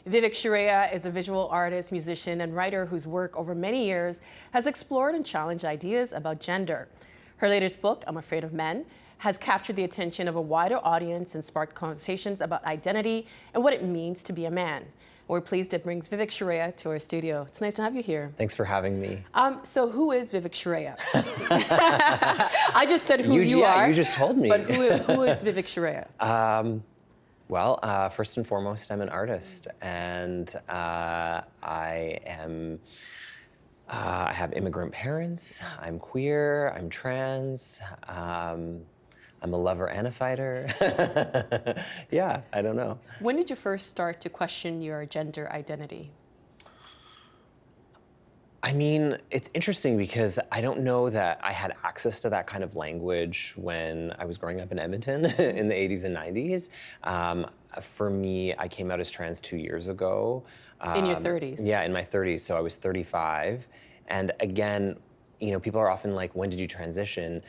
Vivek Shraya is a visual artist, musician, and writer whose work over many years has explored and challenged ideas about gender. Her latest book, I'm Afraid of Men, has captured the attention of a wider audience and sparked conversations about identity and what it means to be a man. We're pleased it brings Vivek Shraya to our studio. It's nice to have you here. Thanks for having me. So who is Vivek Shraya? I just said who you are. Yeah, you just told me. But who is Vivek Shraya? Well, first and foremost, I'm an artist, and I have immigrant parents. I'm queer. I'm trans. I'm a lover and a fighter. Yeah, I don't know. When did you first start to question your gender identity? I mean, it's interesting because I don't know that I had access to that kind of language when I was growing up in Edmonton in the 80s and 90s. For me, I came out as trans 2 years ago. In your 30s? Yeah, in my 30s, so I was 35. And again, you know, people are often like, when did you transition?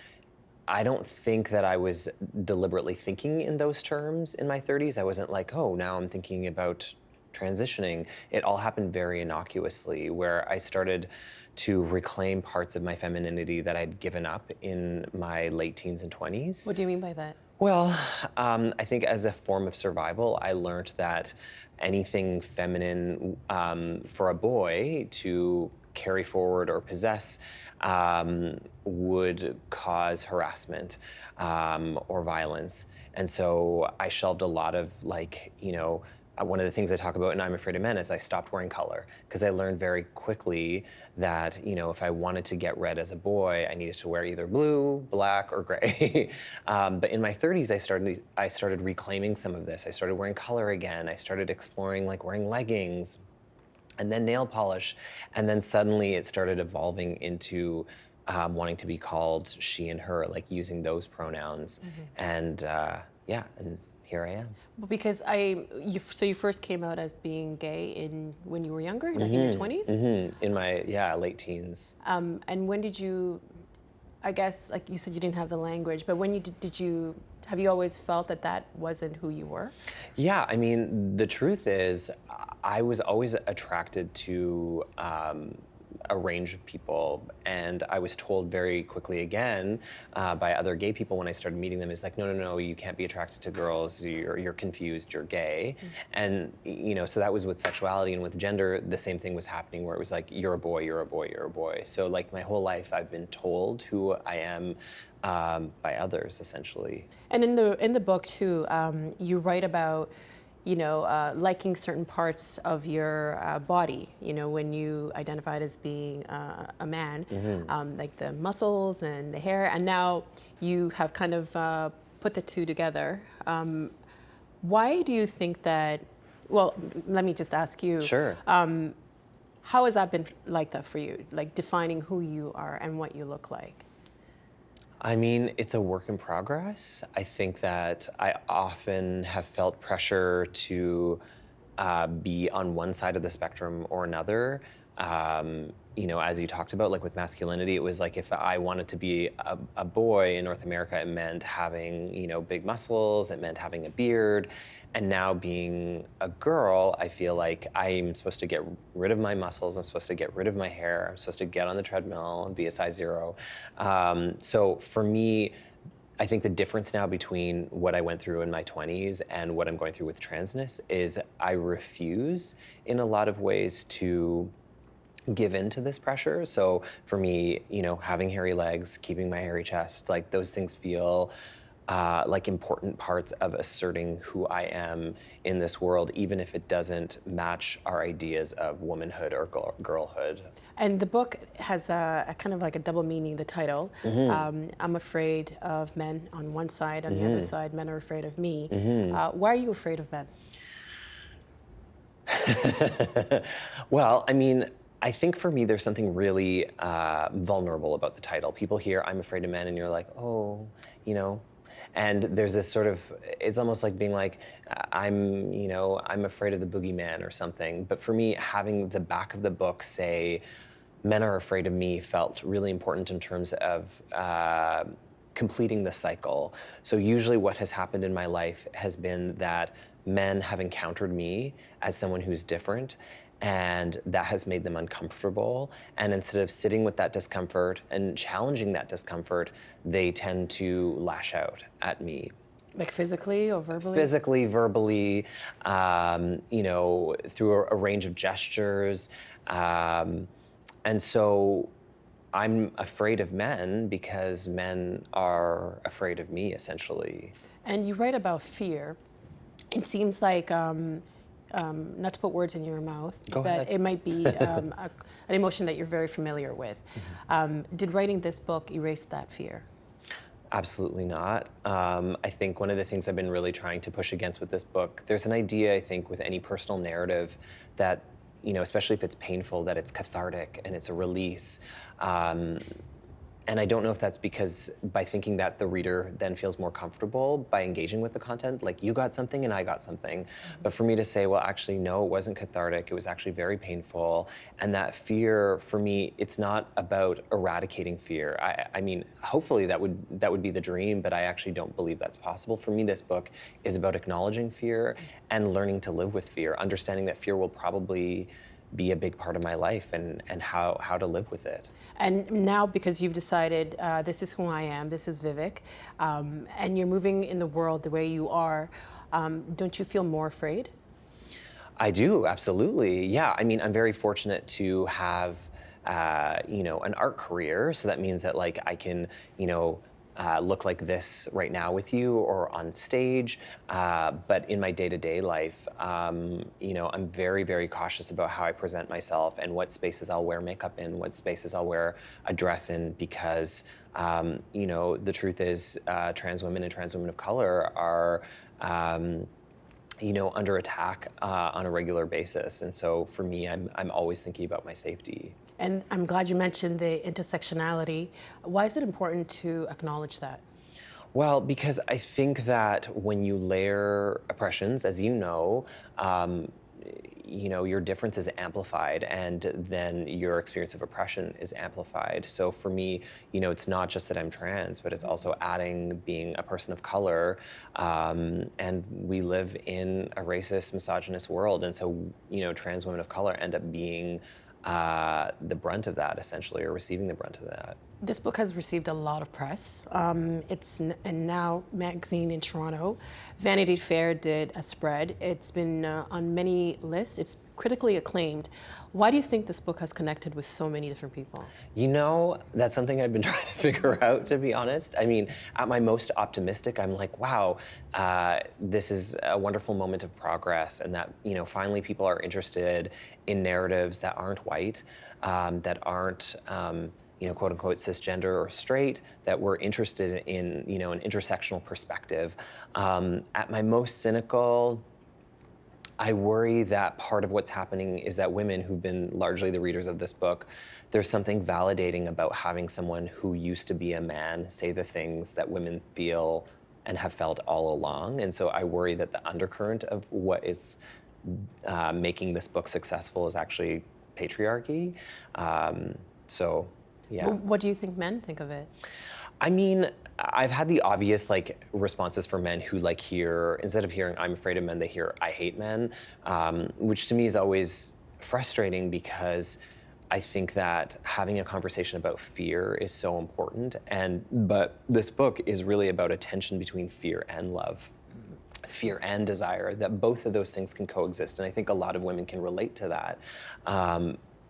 I don't think that I was deliberately thinking in those terms in my 30s. I wasn't like, oh, now I'm thinking about transitioning. It all happened very innocuously, where I started to reclaim parts of my femininity that I'd given up in my late teens and 20s. What do you mean by that? Well, I think as a form of survival, I learned that anything feminine for a boy to carry forward or possess would cause harassment or violence. And so I shelved a lot of, like, you know, one of the things I talk about in I'm Afraid of Men is I stopped wearing color, because I learned very quickly that, you know, if I wanted to get red as a boy, I needed to wear either blue, black, or gray. But in my 30s, I started reclaiming some of this. I started wearing color again. I started exploring, like, wearing leggings and then nail polish. And then suddenly it started evolving into wanting to be called she and her, like using those pronouns. Mm-hmm. And yeah, and here I am. Because so you first came out as being gay when you were younger, like in your 20s? Mm-hmm. In my, late teens. And when did you, I guess, like you said, you didn't have the language, but when you have you always felt that that wasn't who you were? Yeah, I mean, the truth is, I was always attracted to a range of people, and I was told very quickly again by other gay people when I started meeting them, is like, no, you can't be attracted to girls, you're confused, you're gay. Mm-hmm. And, you know, so that was with sexuality, and with gender, the same thing was happening, where it was like, you're a boy, you're a boy, you're a boy. So like my whole life I've been told who I am by others, essentially. And in the book too, you write about, you know, liking certain parts of your body, you know, when you identified as being a man, mm-hmm. Like the muscles and the hair, and now you have kind of put the two together. Why do you think that, well, let me just ask you. Sure. How has that been like that for you, like defining who you are and what you look like? I mean, it's a work in progress. I think that I often have felt pressure to be on one side of the spectrum or another. You know, as you talked about, like with masculinity, it was like if I wanted to be a boy in North America, it meant having, you know, big muscles, it meant having a beard. And now being a girl, I feel like I'm supposed to get rid of my muscles, I'm supposed to get rid of my hair, I'm supposed to get on the treadmill and be a size 0. So for me, I think the difference now between what I went through in my 20s and what I'm going through with transness is I refuse in a lot of ways to give in to this pressure. So for me, you know, having hairy legs, keeping my hairy chest, like those things feel like important parts of asserting who I am in this world, even if it doesn't match our ideas of womanhood or girlhood. And the book has a kind of like a double meaning, the title. Mm-hmm. I'm afraid of men on one side, on mm-hmm. the other side, men are afraid of me. Mm-hmm. Why are you afraid of men? Well, I mean, I think for me, there's something really vulnerable about the title. People hear I'm afraid of men and you're like, oh, you know, and there's this sort of, it's almost like being like, I'm afraid of the boogeyman or something. But for me, having the back of the book say, men are afraid of me felt really important in terms of completing the cycle. So usually what has happened in my life has been that men have encountered me as someone who's different, and that has made them uncomfortable. And instead of sitting with that discomfort and challenging that discomfort, they tend to lash out at me. Like physically or verbally? Physically, verbally, through a range of gestures. And so I'm afraid of men because men are afraid of me, essentially. And you write about fear. It seems like, not to put words in your mouth, Go but ahead. it might be an emotion that you're very familiar with. Did writing this book erase that fear? Absolutely not. I think one of the things I've been really trying to push against with this book, there's an idea, I think, with any personal narrative that, especially if it's painful, that it's cathartic and it's a release. And I don't know if that's because by thinking that the reader then feels more comfortable by engaging with the content, like you got something and I got something. But for me to say, well, actually, no, it wasn't cathartic. It was actually very painful. And that fear, for me, it's not about eradicating fear. I mean, hopefully that would be the dream, but I actually don't believe that's possible. For me, this book is about acknowledging fear and learning to live with fear, understanding that fear will probably be a big part of my life and how to live with it. And now, because you've decided this is who I am, this is Vivek, and you're moving in the world the way you are, don't you feel more afraid? I do, absolutely. Yeah, I mean, I'm very fortunate to have, an art career. So that means that like I can, look like this right now with you or on stage. But in my day-to-day life, I'm very, very cautious about how I present myself and what spaces I'll wear makeup in, what spaces I'll wear a dress in, because, the truth is trans women and trans women of color are, under attack on a regular basis. And so for me, I'm always thinking about my safety. And I'm glad you mentioned the intersectionality. Why is it important to acknowledge that? Well, because I think that when you layer oppressions, as you know, your difference is amplified, and then your experience of oppression is amplified. So for me, it's not just that I'm trans, but it's also adding being a person of color, and we live in a racist, misogynist world, and so trans women of color end up being the brunt of that, essentially, or receiving the brunt of that. This book has received a lot of press. It's in Now magazine in Toronto. Vanity Fair did a spread. It's been on many lists. It's critically acclaimed. Why do you think this book has connected with so many different people? That's something I've been trying to figure out, to be honest. I mean, at my most optimistic, I'm like, wow, this is a wonderful moment of progress, and that, finally people are interested in narratives that aren't white, that aren't, quote unquote cisgender or straight, that we're interested in, an intersectional perspective. At my most cynical, I worry that part of what's happening is that women who've been largely the readers of this book, there's something validating about having someone who used to be a man say the things that women feel and have felt all along. And so I worry that the undercurrent of what is making this book successful is actually patriarchy. Yeah. What do you think men think of it? I mean, I've had the obvious responses from men who hear, instead of hearing "I'm afraid of men," they hear "I hate men," which to me is always frustrating, because I think that having a conversation about fear is so important. But this book is really about a tension between fear and love. Fear and desire, that both of those things can coexist. And I think a lot of women can relate to that.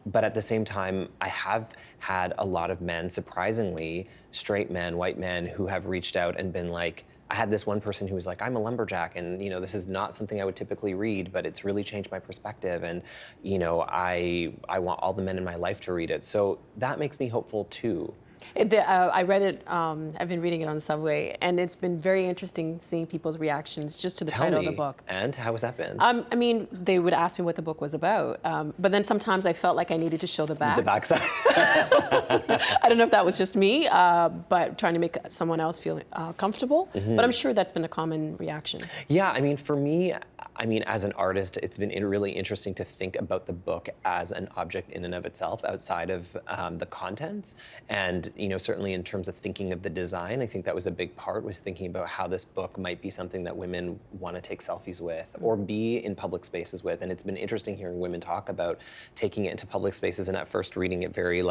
But at the same time, I have had a lot of men, surprisingly, straight men, white men, who have reached out and been like, I had this one person who was like, I'm a lumberjack, and this is not something I would typically read, but it's really changed my perspective, and I want all the men in my life to read it. So that makes me hopeful too. I read it, I've been reading it on the subway, and it's been very interesting seeing people's reactions just to the title of the book. And how has that been? I mean, they would ask me what the book was about, but then sometimes I felt like I needed to show the back. The backside. I don't know if that was just me, but trying to make someone else feel comfortable, but I'm sure that's been a common reaction. Yeah, I mean, for me, I mean, as an artist, it's been really interesting to think about the book as an object in and of itself, outside of the contents. And certainly in terms of thinking of the design, I think that was a big part, was thinking about how this book might be something that women want to take selfies with or be in public spaces with. And it's been interesting hearing women talk about taking it into public spaces and at first reading it very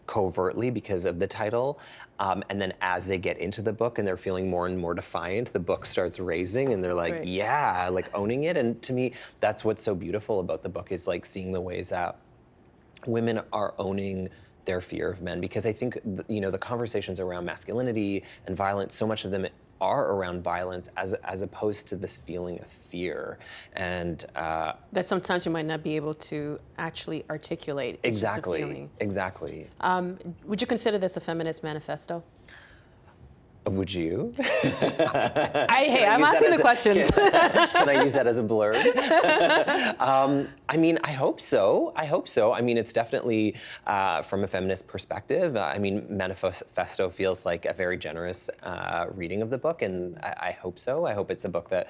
covertly because of the title. And then as they get into the book and they're feeling more and more defiant, the book starts raising and they're like, Right. yeah, owning it. And to me, that's what's so beautiful about the book, is seeing the ways that women are owning their fear of men. Because I think, the conversations around masculinity and violence, so much of them are around violence as opposed to this feeling of fear. And That sometimes you might not be able to actually articulate. It's just a feeling. Exactly. Would you consider this a feminist manifesto? Would you? I'm asking the questions. Can I use that as a blurb? I mean, I hope so. I mean, it's definitely from a feminist perspective. I mean, manifesto feels like a very generous reading of the book, and I hope so. I hope it's a book that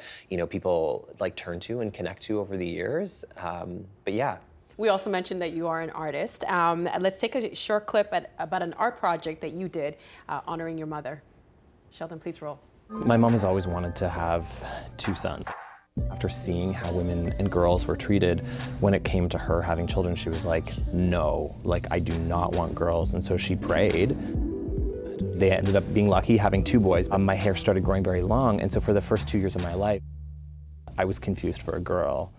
people turn to and connect to over the years. But yeah. We also mentioned that you are an artist. Let's take a short clip about an art project that you did honoring your mother. Sheldon, please roll. My mom has always wanted to have 2 sons. After seeing how women and girls were treated when it came to her having children, she was like, no, I do not want girls. And so she prayed. They ended up being lucky, having 2 boys. My hair started growing very long, and so for the first 2 years of my life, I was confused for a girl.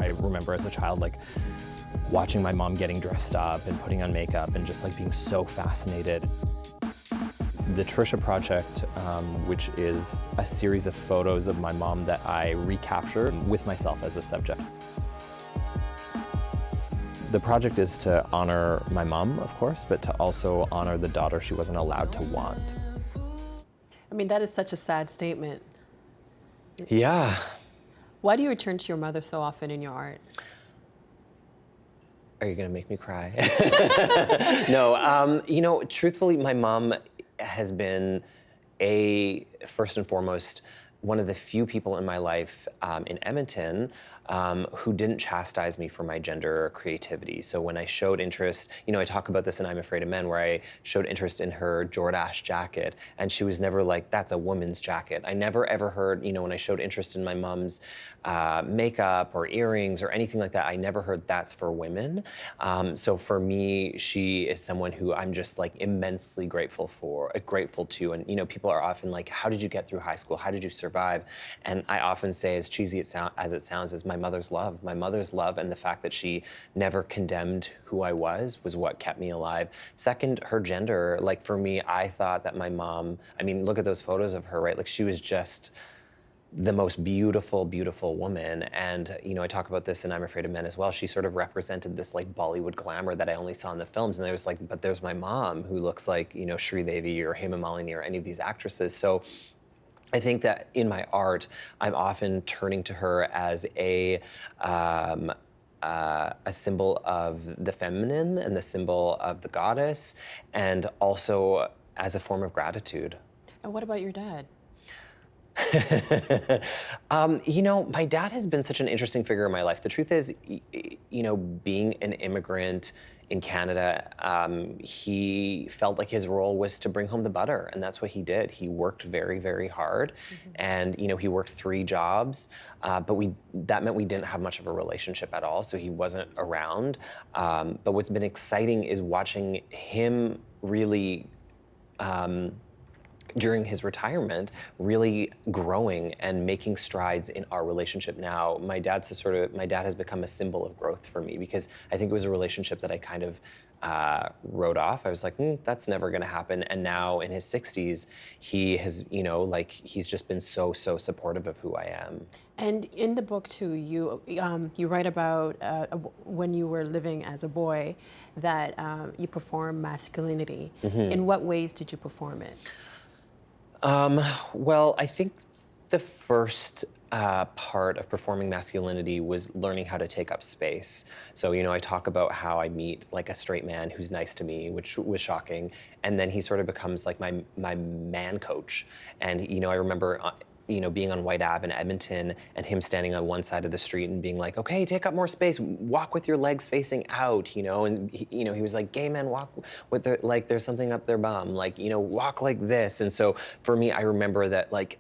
I remember as a child, watching my mom getting dressed up and putting on makeup and just being so fascinated. The Trisha Project, which is a series of photos of my mom that I recaptured with myself as a subject. The project is to honor my mom, of course, but to also honor the daughter she wasn't allowed to want. I mean, that is such a sad statement. Yeah. Why do you return to your mother so often in your art? Are you gonna make me cry? No, truthfully, my mom has been first and foremost, one of the few people in my life in Edmonton who didn't chastise me for my gender creativity. So when I showed interest, I talk about this in I'm Afraid of Men, where I showed interest in her Jordache jacket, and she was never like, that's a woman's jacket. I never ever heard, when I showed interest in my mom's makeup or earrings or anything like that, I never heard that's for women. So for me, she is someone who I'm just immensely grateful to. And people are often like, how did you get through high school? How did you survive? And I often say, as cheesy as it sounds, is my mother's love. My mother's love, and the fact that she never condemned who I was what kept me alive. Second, her gender. For me, I thought that my mom, I mean, look at those photos of her, right? She was just the most beautiful, beautiful woman. And, I talk about this in I'm Afraid of Men as well. She sort of represented this Bollywood glamour that I only saw in the films. And I was like, but there's my mom who looks like, Sridevi or Hema Malini or any of these actresses. So I think that in my art, I'm often turning to her as a symbol of the feminine and the symbol of the goddess, and also as a form of gratitude. And what about your dad? My dad has been such an interesting figure in my life. The truth is, being an immigrant in Canada, he felt like his role was to bring home the butter, and that's what he did. He worked very, very hard, and he worked 3 jobs, but that meant we didn't have much of a relationship at all, so he wasn't around. But what's been exciting is watching him really during his retirement, really growing and making strides in our relationship now. My dad has become a symbol of growth for me, because I think it was a relationship that I kind of wrote off. I was like, that's never gonna happen. And now in his 60s, he has, he's just been so supportive of who I am. And in the book too, you write about when you were living as a boy, that you perform masculinity. In what ways did you perform it? Well, I think the first part of performing masculinity was learning how to take up space. So, I talk about how I meet like a straight man who's nice to me, which was shocking. And then he sort of becomes like my man coach. And, I remember, being on White Ave in Edmonton and him standing on one side of the street and being like, okay, take up more space, walk with your legs facing out, and he was like, gay men walk with their, like, there's something up their bum, like, walk like this. And so for me, I remember that like,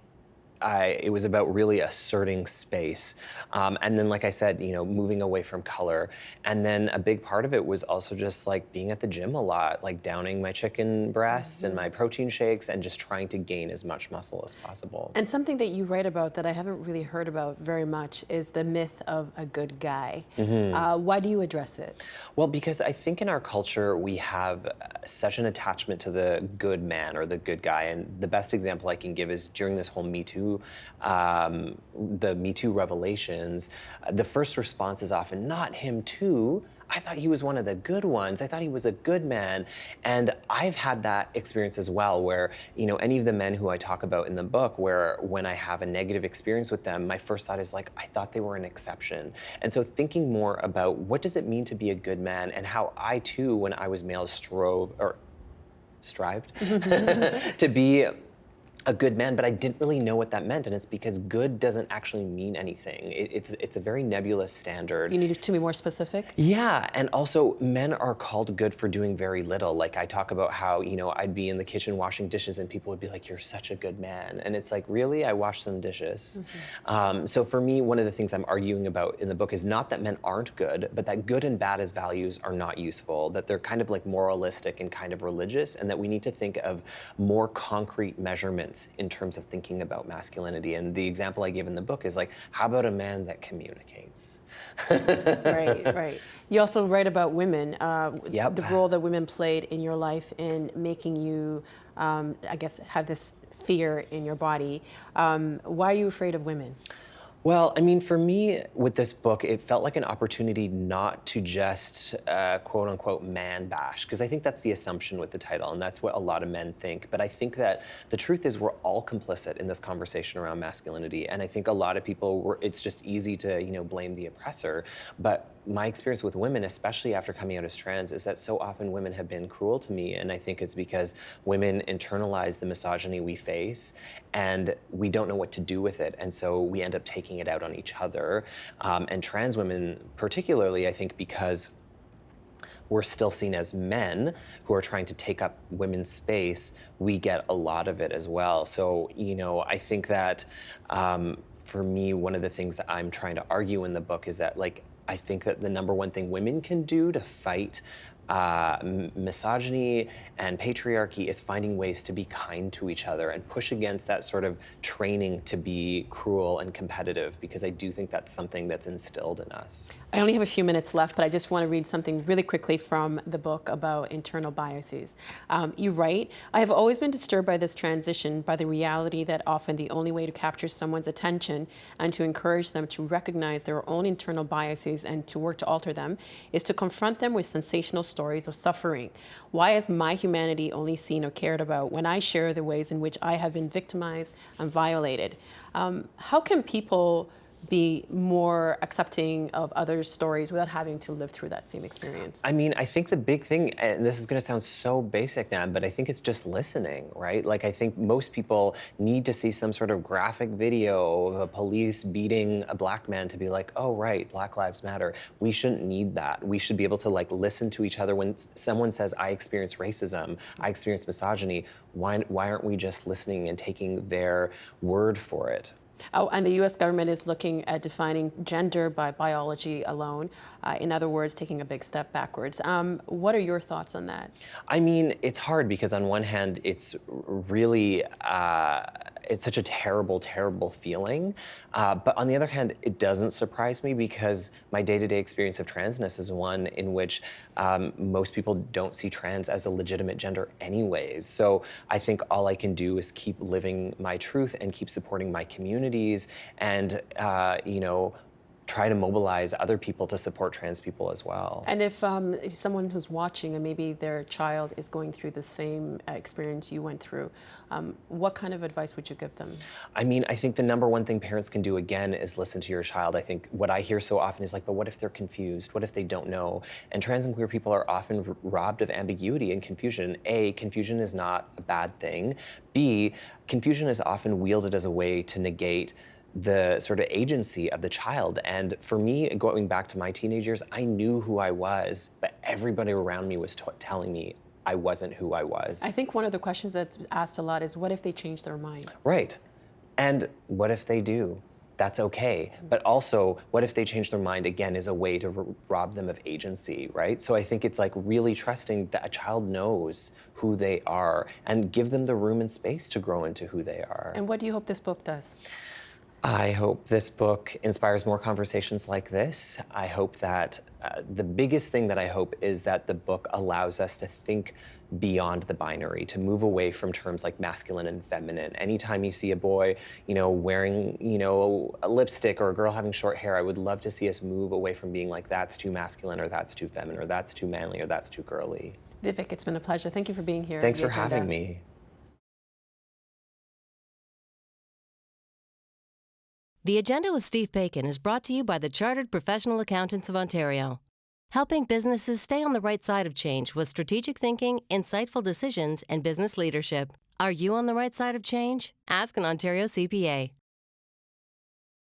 it was about really asserting space. And then, like I said, moving away from color. And then a big part of it was also just like being at the gym a lot, like downing my chicken breasts and my protein shakes and just trying to gain as much muscle as possible. And something that you write about that I haven't really heard about very much is the myth of a good guy. Why do you address it? Well, because I think in our culture, we have such an attachment to the good man or the good guy. And the best example I can give is during this whole Me Too the Me Too revelations, the first response is often, not him too. I thought he was one of the good ones. I thought he was a good man. And I've had that experience as well, where, any of the men who I talk about in the book, where when I have a negative experience with them, my first thought is like, I thought they were an exception. And so thinking more about what does it mean to be a good man, and how I too, when I was male, strived to be a good man, but I didn't really know what that meant, and it's because good doesn't actually mean anything. It's a very nebulous standard. You need to be more specific? Yeah, and also men are called good for doing very little. Like I talk about how, I'd be in the kitchen washing dishes and people would be like, you're such a good man. And it's like, really? I wash some dishes. So for me, one of the things I'm arguing about in the book is not that men aren't good, but that good and bad as values are not useful, that they're kind of like moralistic and kind of religious, and that we need to think of more concrete measurements in terms of thinking about masculinity. And the example I give in the book is like, how about a man that communicates? Right. You also write about women, Yep. the role that women played in your life in making you, I guess, have this fear in your body. Why are you afraid of women? Well, I mean, for me, with this book, it felt like an opportunity not to just quote unquote man bash, because I think that's the assumption with the title, and that's what a lot of men think. But I think that the truth is we're all complicit in this conversation around masculinity, and I think a lot of people, it's just easy to, blame the oppressor. But my experience with women, especially after coming out as trans, is that so often women have been cruel to me, and I think it's because women internalize the misogyny we face, and we don't know what to do with it, and so we end up taking it out on each other. And trans women particularly, I think, because we're still seen as men who are trying to take up women's space, we get a lot of it as well. So, I think that for me, one of the things that I'm trying to argue in the book is that, like, I think that the number one thing women can do to fight misogyny and patriarchy is finding ways to be kind to each other and push against that sort of training to be cruel and competitive, because I do think that's something that's instilled in us. I only have a few minutes left, but I just want to read something really quickly from the book about internal biases. You write, I have always been disturbed by this transition, by the reality that often the only way to capture someone's attention and to encourage them to recognize their own internal biases and to work to alter them is to confront them with sensational stories of suffering. Why is my humanity only seen or cared about when I share the ways in which I have been victimized and violated? How can people be more accepting of others' stories without having to live through that same experience? I mean, I think the big thing, and this is going to sound so basic now, but I think it's just listening, right? Like, I think most people need to see some sort of graphic video of a police beating a black man to be like, oh, right, Black Lives Matter. We shouldn't need that. We should be able to, like, listen to each other. When someone says, I experience racism, I experience misogyny, why aren't we just listening and taking their word for it? Oh, and the U.S. government is looking at defining gender by biology alone. In other words, taking a big step backwards. What are your thoughts on that? I mean, it's hard because on one hand, it's really, it's such a terrible, terrible feeling. But on the other hand, it doesn't surprise me because my day-to-day experience of transness is one in which most people don't see trans as a legitimate gender anyways. So I think all I can do is keep living my truth and keep supporting my communities and, try to mobilize other people to support trans people as well. And if someone who's watching and maybe their child is going through the same experience you went through, what kind of advice would you give them? I mean, I think the number one thing parents can do, again, is listen to your child. I think what I hear so often is like, but what if they're confused? What if they don't know? And trans and queer people are often robbed of ambiguity and confusion. A, confusion is not a bad thing. B, confusion is often wielded as a way to negate the sort of agency of the child. And for me, going back to my teenage years, I knew who I was, but everybody around me was telling me I wasn't who I was. I think one of the questions that's asked a lot is, what if they change their mind? Right. And what if they do? That's okay. But also, what if they change their mind, again, is a way to rob them of agency, right? So I think it's like really trusting that a child knows who they are and give them the room and space to grow into who they are. And what do you hope this book does? I hope this book inspires more conversations like this. I hope that the biggest thing that I hope is that the book allows us to think beyond the binary, to move away from terms like masculine and feminine. Anytime you see a boy, wearing, a lipstick, or a girl having short hair, I would love to see us move away from being like, that's too masculine, or that's too feminine, or that's too manly, or that's too girly. Vivek, it's been a pleasure. Thank you for being here. Thanks for having me. The Agenda with Steve Bacon is brought to you by the Chartered Professional Accountants of Ontario, helping businesses stay on the right side of change with strategic thinking, insightful decisions, and business leadership. Are you on the right side of change? Ask an Ontario CPA.